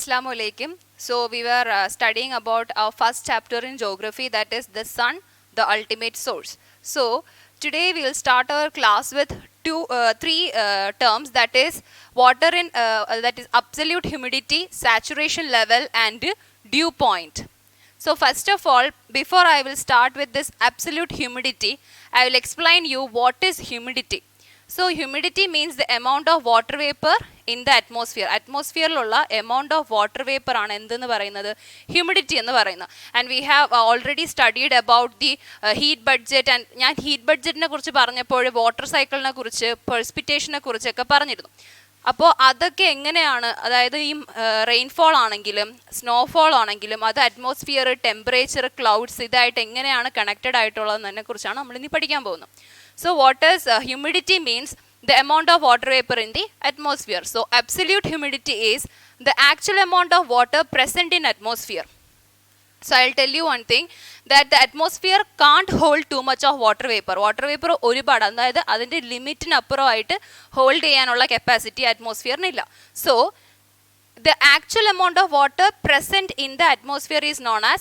Assalamu alaikum. So we were studying about our first chapter in geography, that is the sun, the ultimate source. So today we will start our class with three terms, that is water in that is absolute humidity, saturation level, and dew point. So first of all, before I will start with this absolute humidity, I will explain you what is humidity. So humidity means the amount of water vapor in the atmosphere. Atmosphere-ലുള്ള amount of water vapor ആണ് എന്തെന്ന് പറയുന്നത് humidity എന്ന് പറയുന്നത്. And we have already studied about the heat budget, and ഞാൻ heat budgetനെ കുറിച്ച് പറഞ്ഞപ്പോൾ water സൈക്കിളിനെ കുറിച്ച് precipitation-നെ കുറിച്ചൊക്കെ പറഞ്ഞിരുന്നു. അപ്പോൾ അതൊക്കെ എങ്ങനെയാണ്, അതായത് ഈ റെയിൻഫോൾ ആണെങ്കിലും സ്നോഫോൾ ആണെങ്കിലും അത് അറ്റ്മോസ്ഫിയർ, ടെമ്പറേച്ചർ, ക്ലൗഡ്സ് ഇതായിട്ട് എങ്ങനെയാണ് കണക്റ്റഡ് ആയിട്ടുള്ളതെന്നതിനെ കുറിച്ചാണ് നമ്മൾ ഇനി പഠിക്കാൻ പോകുന്നത്. So what is humidity means the amount of water vapor in the atmosphere. So absolute humidity is the actual amount of water present in atmosphere. So I'll tell you one thing, that the atmosphere can't hold too much of water vapor. Water vapor ഒരുപാട്, അതായത് അതിൻ്റെ ലിമിറ്റിന് അപ്പുറമായിട്ട് hold ചെയ്യാനുള്ള capacity അറ്റ്മോസ്ഫിയറിനില്ല. So the actual amount of water present in the atmosphere is known as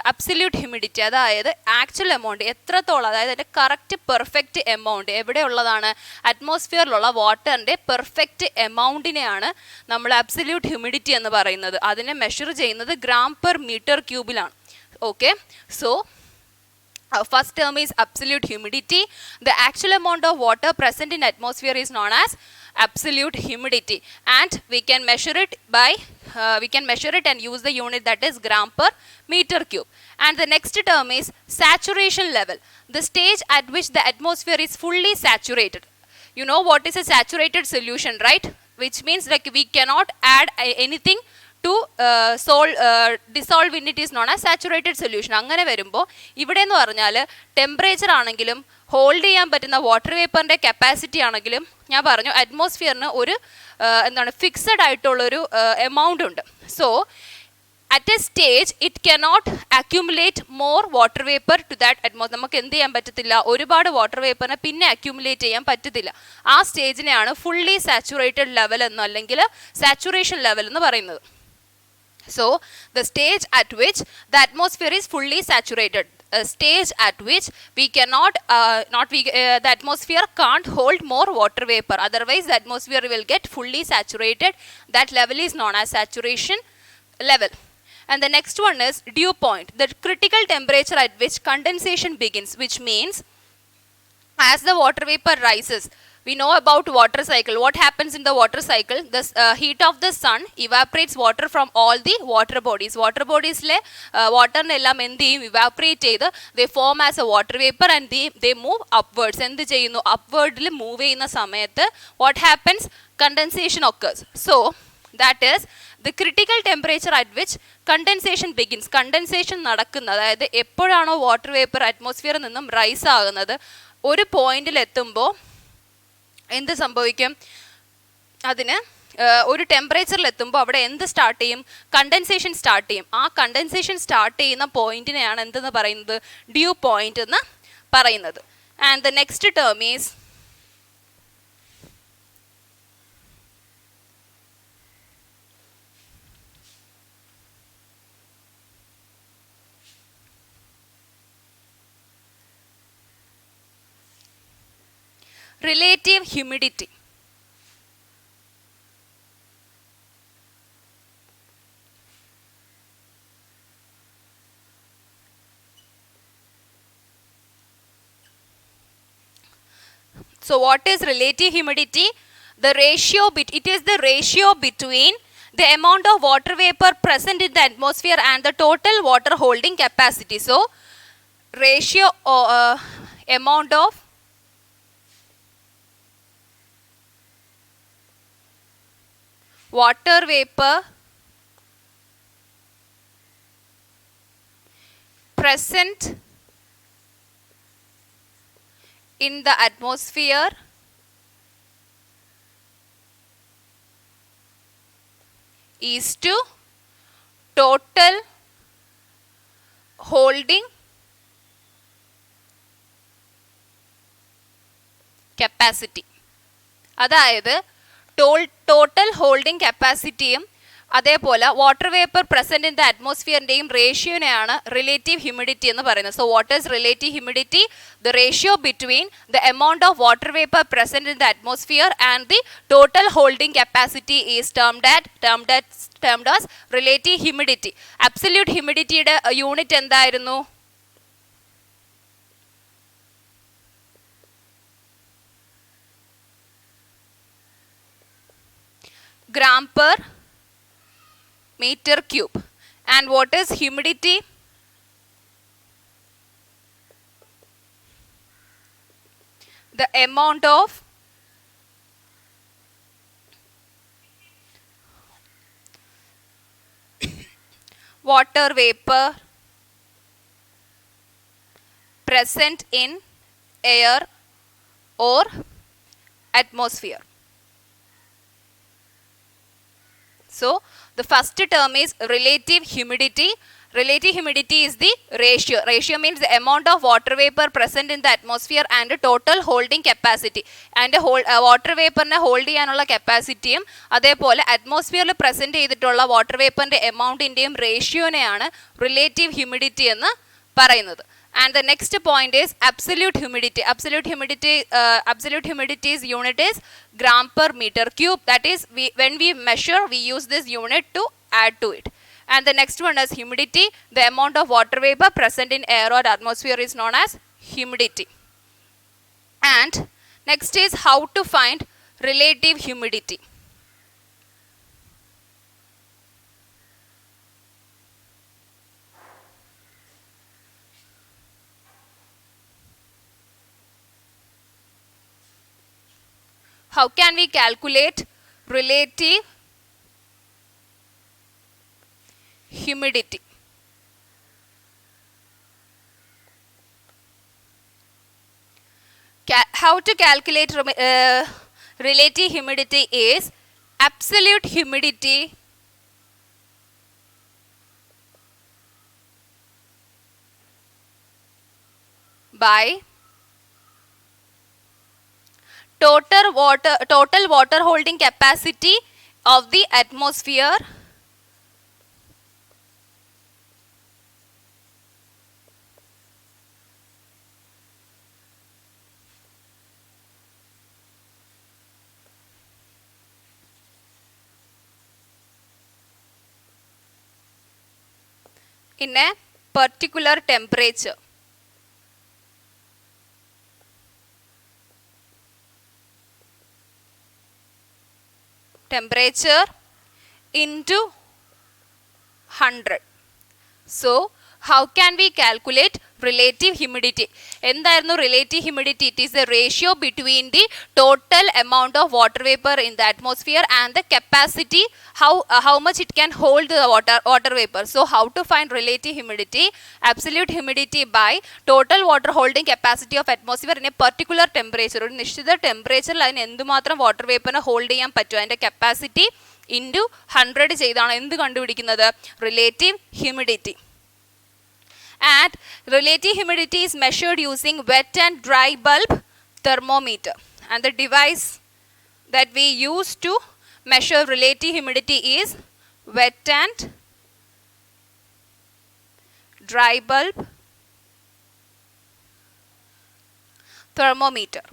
absolute humidity. അതായത് actual amount എത്രത്തോളം, അതായത് അതിൻ്റെ correct perfect amount എവിടെയുള്ളതാണ്, അറ്റ്മോസ്ഫിയറിലുള്ള വാട്ടറിൻ്റെ perfect എമൗണ്ടിനെയാണ് നമ്മൾ അബ്സല്യൂട്ട് ഹ്യൂമിഡിറ്റി എന്ന് പറയുന്നത്. അതിനെ മെഷർ ചെയ്യുന്നത് ഗ്രാം പെർ മീറ്റർ ക്യൂബിലാണ്. Okay, so first term is absolute humidity. The actual amount of water present in atmosphere is known as absolute humidity, and we can measure it by and use the unit, that is gram per meter cube. And the next term is saturation level, the stage at which the atmosphere is fully saturated. You know what is a saturated solution, right? Which means like we cannot add anything to dissolve in it, is known as saturated solution. അങ്ങനെ വരുമ്പോൾ ഇവിടെ എന്ന് പറഞ്ഞാൽ temperature ആണെങ്കിലും hold ചെയ്യാൻ പറ്റുന്ന water വേപ്പറിൻ്റെ capacity ആണെങ്കിലും ഞാൻ പറഞ്ഞു അറ്റ്മോസ്ഫിയറിന് ഒരു എന്താണ് ഫിക്സഡ് ആയിട്ടുള്ളൊരു എമൗണ്ട് ഉണ്ട്. So at a stage it cannot accumulate more water vapour to that atmosphere. നമുക്ക് എന്ത് ചെയ്യാൻ പറ്റത്തില്ല, ഒരുപാട് വാട്ടർ വേപ്പറിനെ പിന്നെ അക്യുമുലേറ്റ് ചെയ്യാൻ പറ്റത്തില്ല. ആ സ്റ്റേജിനെയാണ് ഫുള്ളി സാച്ചുറേറ്റഡ് ലെവൽ എന്നോ അല്ലെങ്കിൽ സാച്ചുറേഷൻ ലെവൽ എന്ന് പറയുന്നത്. So the stage at which the atmosphere is fully saturated, a stage at which we cannot the atmosphere can't hold more water vapor, otherwise the atmosphere will get fully saturated. That level is known as saturation level. And the next one is dew point, the critical temperature at which condensation begins, which means as the water vapor rises. We know about water cycle. What happens in the water cycle? The heat of the sun evaporates water from all the water bodies. Water bodies le water nellam endu evaporate ചെയ്ത് they form as a water vapor and they move upwards. എന്ത് ചെയ്യുന്നു, upward move ചെയ്യുന്ന സമയത്ത് what happens? Condensation occurs. So that is the critical temperature at which condensation begins. Condensation നടക്കുന്നത്, അതായത് എപ്പോഴാണോ water vapour അറ്റ്മോസ്ഫിയറിൽ നിന്നും rice ആകുന്നത്, ഒരു പോയിന്റിൽ എത്തുമ്പോൾ എന്ത് സംഭവിക്കും, അതിന് ഒരു ടെമ്പറേച്ചറിൽ എത്തുമ്പോൾ അവിടെ എന്ത് സ്റ്റാർട്ട് ചെയ്യും, കണ്ടൻസേഷൻ സ്റ്റാർട്ട് ചെയ്യും. ആ കണ്ടൻസേഷൻ സ്റ്റാർട്ട് ചെയ്യുന്ന പോയിന്റിനെയാണ് എന്തെന്ന് പറയുന്നത്, ഡ്യൂ പോയിന്റ് എന്ന് പറയുന്നത്. And the next term is relative humidity. So what is relative humidity? The ratio it is the ratio between the amount of water vapor present in the atmosphere and the total water holding capacity. So ratio amount of water vapor present in the atmosphere is to total holding capacity. അതായത് total holding കപ്പാസിറ്റിയും അതേപോലെ water vapour present in the അറ്റ്മോസ്ഫിയറിന്റെയും റേഷ്യോനെയാണ് relative humidity എന്ന് പറയുന്നത്. So what is relative humidity? The ratio between the amount of water vapour present in the atmosphere and the total holding capacity is termed as relative humidity. Absolute ഹ്യൂമിഡിറ്റിയുടെ unit എന്തായിരുന്നു? gram per meter cube. And what is humidity? The amount of water vapor present in air or atmosphere. So the first term is relative humidity. Relative humidity is the ratio. Ratio means the amount of water vapor present in the atmosphere and the total holding capacity. And water vapor ne hold cheyanulla capacity um adepole atmosphere il present ചെയ്തിട്ടുള്ള water vapor ന്റെ amount ഇന്റെയും ratio നെയാണ് relative humidity എന്ന് പറയുന്നത്. And the next point is absolute humidity. Absolute humidity's unit is gram per meter cube. That is, when we measure, we use this unit to add to it. And the next one is humidity. The amount of water vapor present in air or atmosphere is known as humidity. And next is how to find relative humidity. How can we calculate relative humidity? How to calculate relative humidity is absolute humidity by total water holding capacity of the atmosphere in a particular temperature. Temperature into 100. So how can we calculate relative humidity? എന്തായിരുന്നു relative humidity? It is the ratio between the total amount of water vapor in the atmosphere and the capacity, how much it can hold the water vapor. So how to find relative humidity? Absolute humidity by total water holding capacity of atmosphere in a particular temperature. ഒരു നിശ്ചിത ടെമ്പറേച്ചറിൽ അതിന് എന്തുമാത്രം water വേപ്പറിനെ hold ചെയ്യാൻ പറ്റും, അതിൻ്റെ capacity into 100 ചെയ്താണ് എന്ത് കണ്ടുപിടിക്കുന്നത്? Relative humidity. And relative humidity is measured using wet and dry bulb thermometer. And the device that we use to measure relative humidity is wet and dry bulb thermometer.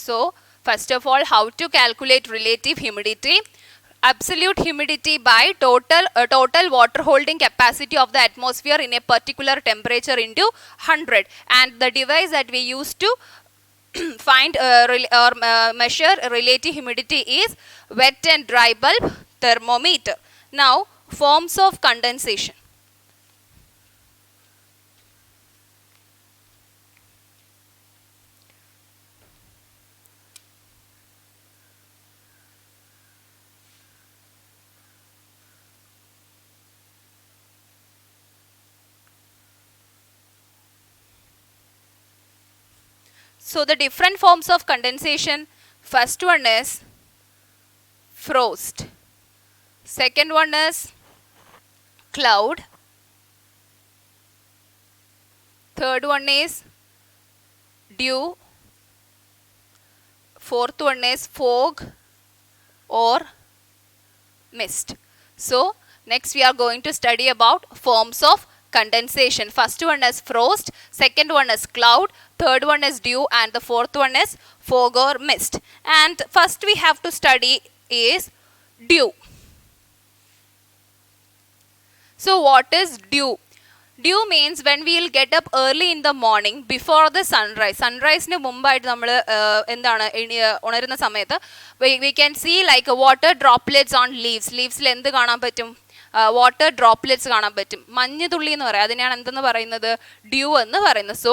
So first of all, how to calculate relative humidity? Absolute humidity by total water holding capacity of the atmosphere in a particular temperature into 100. And the device that we use to find or measure relative humidity is wet and dry bulb thermometer. Now forms of condensation. So the different forms of condensation, first one is frost, second one is cloud, third one is dew, fourth one is fog or mist. So next we are going to study about forms of condensation. First one is frost, second one is cloud, third one is dew, and the fourth one is fog or mist. And first we have to study is dew. So what is dew? Dew means when we will get up early in the morning before the sunrise. Sunrise ne mumbayittu nammal endana unarunna samayathu we can see like water droplets on leaves. Leaves il endu kaanan pattum? Water droplets കാണാൻ പറ്റും. മഞ്ഞുതുള്ളി എന്ന് പറയാം. അതിനെയാണ് എന്തെന്ന് പറയുന്നത്? Due എന്ന് പറയുന്നത്. So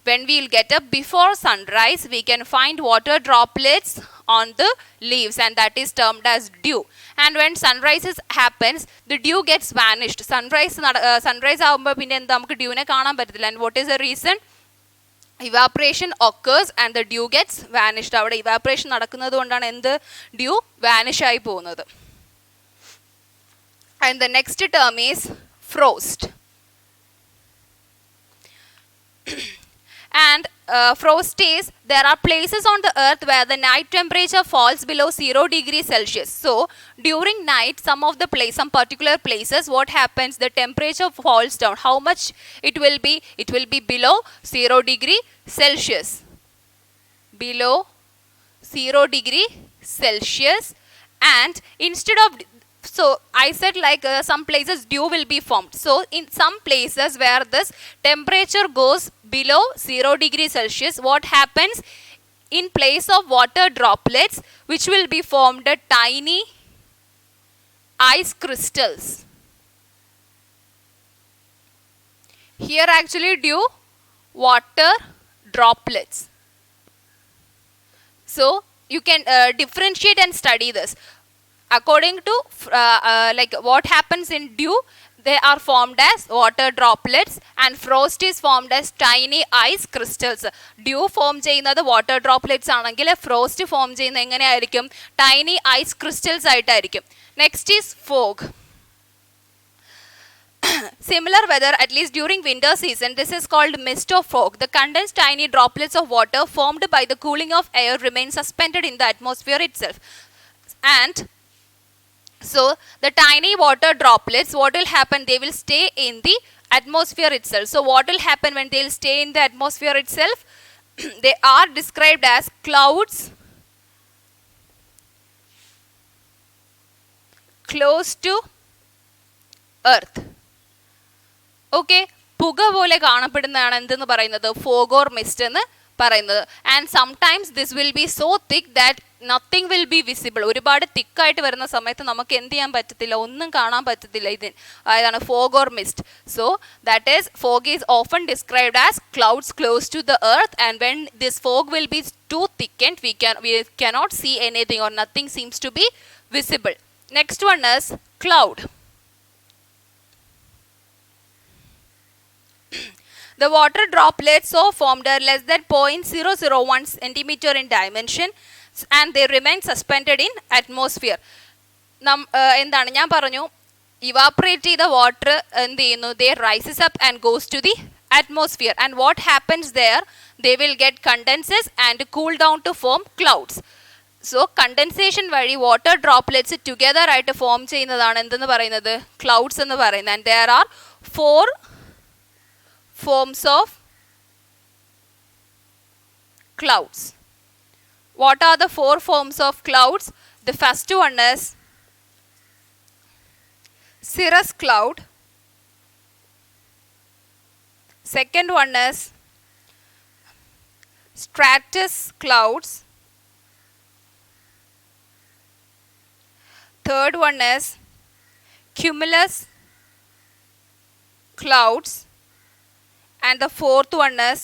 when we will get up before sunrise we can find water droplets on the leaves and that is termed as dew. And when sunrise happens the dew gets vanished. Sunrise ആവുമ്പോൾ പിന്നെ എന്താ നമുക്ക് ഡ്യൂനെ കാണാൻ പറ്റത്തില്ല. And what is the reason? Evaporation occurs and the dew gets vanished. അവിടെ evaporation നടക്കുന്നത് കൊണ്ടാണ് എന്ത് ഡ്യൂ വാനിഷ് ആയി പോകുന്നത്. And the next term is frost. And frost is there are places on the earth where the night temperature falls below 0 degrees Celsius. So during night some particular places what happens, the temperature falls down. How much it will be? It will be below 0 degree Celsius. Below 0 degree Celsius. And instead of so I said like some places dew will be formed. So in some places where this temperature goes below 0 degrees Celsius, what happens? In place of water droplets which will be formed tiny ice crystals. Here actually dew, water droplets. So you can differentiate and study this. According to like what happens in dew, they are formed as water droplets and frost is formed as tiny ice crystals. Dew form ചെയ്യുന്നത് water droplets ആണെങ്കിൽ frost form ചെയ്യുന്നത് എങ്ങനെയായിരിക്കും? Tiny ice crystals ആയിട്ടായിരിക്കും. Next is fog. Similar weather, at least during winter season, this is called mist or fog. The condensed tiny droplets of water formed by the cooling of air remain suspended in the atmosphere itself. And so the tiny water droplets, what will happen? They will stay in the atmosphere itself. So what will happen when they will stay in the atmosphere itself? They are described as clouds close to earth. Okay, പുക പോലെ കാണപ്പെടുന്നതാണ് എന്തെന്ന് പറയുന്നത്? Fog or mist എന്ന് പറയുന്നത്. And sometimes this will be so thick that nothing will be visible. ഒരുപാട് തിക്കായിട്ട് വരുന്ന സമയത്ത് നമുക്ക് എന്ത് ചെയ്യാൻ പറ്റത്തില്ല, ഒന്നും കാണാൻ പറ്റത്തില്ല. അതാണ് fog or mist. So that is, fog is often described as clouds close to the earth, and when this fog will be too thickened we cannot see anything or nothing seems to be visible. Next one is cloud. The water droplets so formed are less than 0.001 centimeter in dimension and they remain suspended in atmosphere. എന്താണ് ഞാൻ പറഞ്ഞു, evaporate ചെയ്ത water എന്ത് ചെയ്യുന്നു? They rises up and goes to the atmosphere, and what happens there? They will get condenses and cool down to form clouds. So condensation വഴി water droplets together ആയിട്ട് form ചെയ്യുന്നതാണ് എന്തെന്ന് പറയുന്നത്? Clouds എന്ന് പറയുന്നത്. And there are 4 forms of clouds. What are the 4 forms of clouds? The first one is cirrus cloud. Second one is stratus clouds. Third one is cumulus clouds. And the fourth one is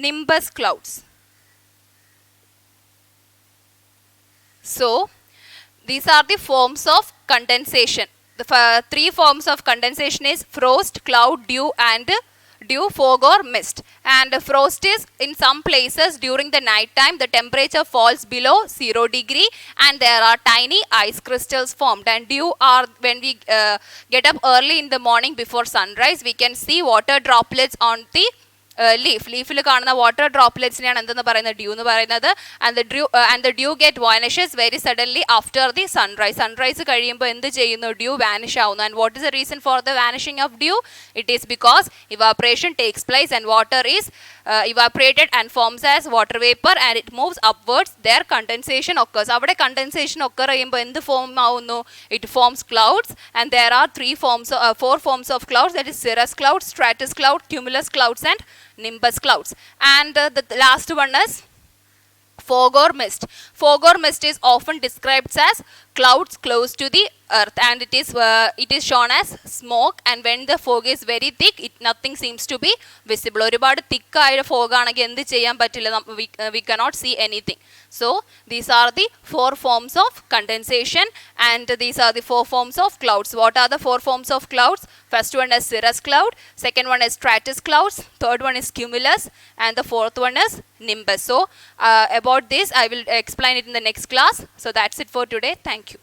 nimbus clouds. So these are the forms of condensation. The 3 forms of condensation is frost, cloud, dew, and dew, fog or mist. And frost is in some places during the night time the temperature falls below 0 degree and there are tiny ice crystals formed. And dew are when we get up early in the morning before sunrise, we can see water droplets on the ലീഫിൽ കാണുന്ന water ഡ്രോപ്ലെറ്റ്സിനെയാണ് എന്തെന്ന് പറയുന്നത്, due എന്ന് പറയുന്നത്. And the due get vanishes very suddenly after the sunrise. Sunrise കഴിയുമ്പോൾ എന്ത് ചെയ്യുന്നു, due vanish ആവുന്നു. And what is the reason for the vanishing of due? It is because evaporation takes place and water is evaporated and forms as water vapor and it moves upwards. There condensation occurs. അവിടെ condensation occur ചെയ്യുമ്പോൾ എന്ത് form ആവുന്നു? It forms clouds and there are four forms of clouds, that is cirrus cloud, stratus cloud, cumulus clouds and nimbus clouds. And the last one is fog or mist. Fog or mist is often described as clouds close to the earth and it is shown as smoke, and when the fog is very thick nothing seems to be visible. ഒരുപാട് thick ആയ fog ആണെങ്കിൽ എന്ത് ചെയ്യാൻ പറ്റില്ല, we cannot see anything. So these are the four forms of condensation and these are the four forms of clouds. What are the four forms of clouds? First one is cirrus cloud, second one is stratus clouds, third one is cumulus and the fourth one is nimbus. So about this I will explain it in the next class. So that's it for today. Thank you.